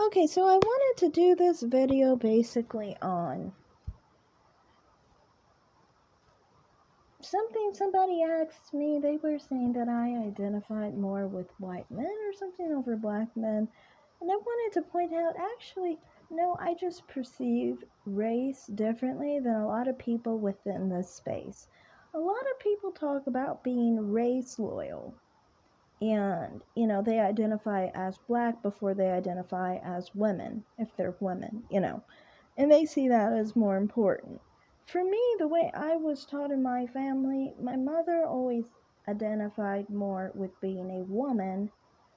Okay, so I wanted to do this video basically on something somebody asked me. They were saying that I identified more with white men or something over black men. And I wanted to point out, actually, no, I just perceive race differently than a lot of people within this space. A lot of people talk about being race loyal. And, they identify as black before they identify as women, if they're women, and they see that as more important. For me, the way I was taught in my family, my mother always identified more with being a woman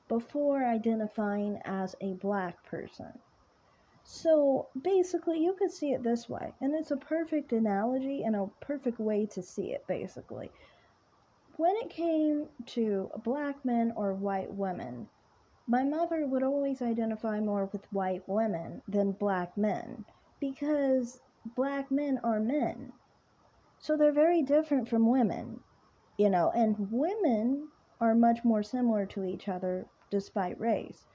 before identifying as a black person. So basically, you could see it this way, and it's a perfect analogy and a perfect way to see it, basically. When it came to black men or white women, my mother would always identify more with white women than black men because black men are men. So they're very different from women, and women are much more similar to each other despite race.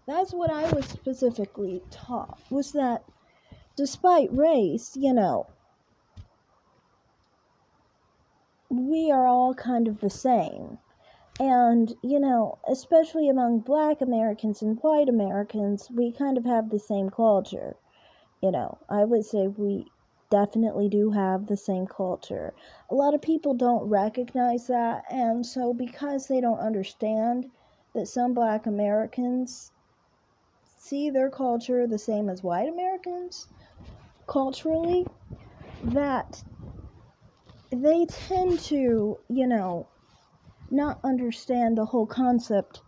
That's what I was specifically taught, was that despite race, we are all kind of the same. And, especially among black Americans and white Americans, we kind of have the same culture. I would say we definitely do have the same culture. A lot of people don't recognize that, and so because they don't understand that some black Americans see their culture the same as white Americans culturally, that they tend to, not understand the whole concept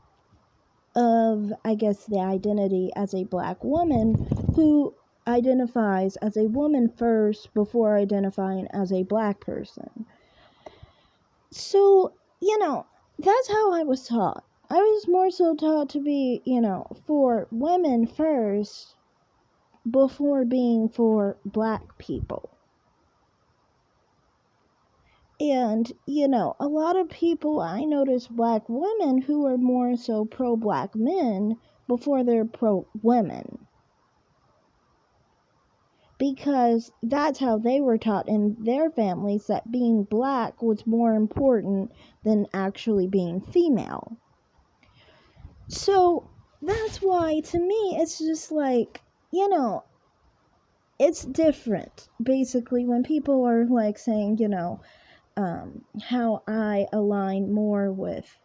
of, I guess, the identity as a black woman who identifies as a woman first before identifying as a black person. So, that's how I was taught. I was more so taught to be, for women first before being for black people. And, a lot of people, I notice black women who are more so pro-black men before they're pro-women. Because that's how they were taught in their families, that being black was more important than actually being female. So, that's why, to me, it's just like, it's different, basically, when people are, like, saying, how I align more with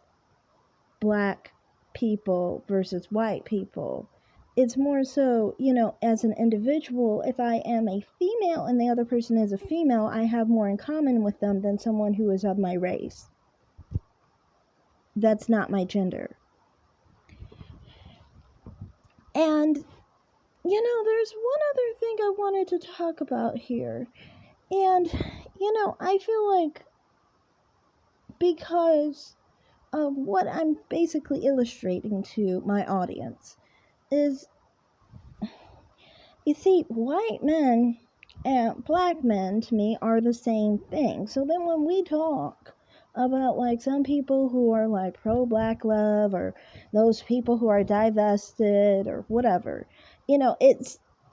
black people versus white people. It's more so, as an individual, if I am a female and the other person is a female, I have more in common with them than someone who is of my race. That's not my gender. And, there's one other thing I wanted to talk about here. And, I feel like because of what I'm basically illustrating to my audience is, you see, white men and black men to me are the same thing. So then when we talk about like some people who are like pro black love or those people who are divested or whatever,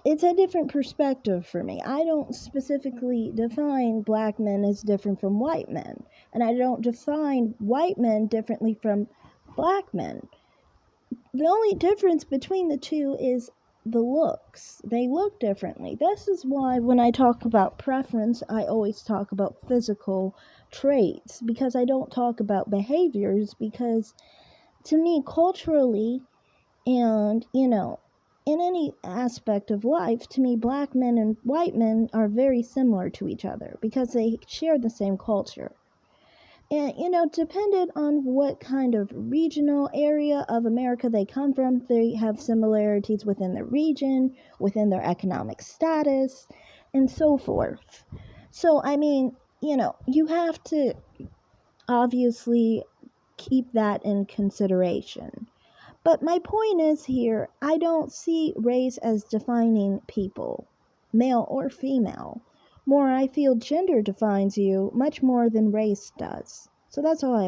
it's a different perspective for me. I don't specifically define black men as different from white men, and I don't define white men differently from black men. The only difference between the two is the looks. They look differently. This is why when I talk about preference, I always talk about physical traits, because I don't talk about behaviors, because to me, culturally, and, in any aspect of life, to me, black men and white men are very similar to each other because they share the same culture. And, depending on what kind of regional area of America they come from, they have similarities within the region, within their economic status, and so forth. So, I mean, you have to obviously keep that in consideration. But my point is here, I don't see race as defining people, male or female. More, I feel gender defines you much more than race does. So that's all I have.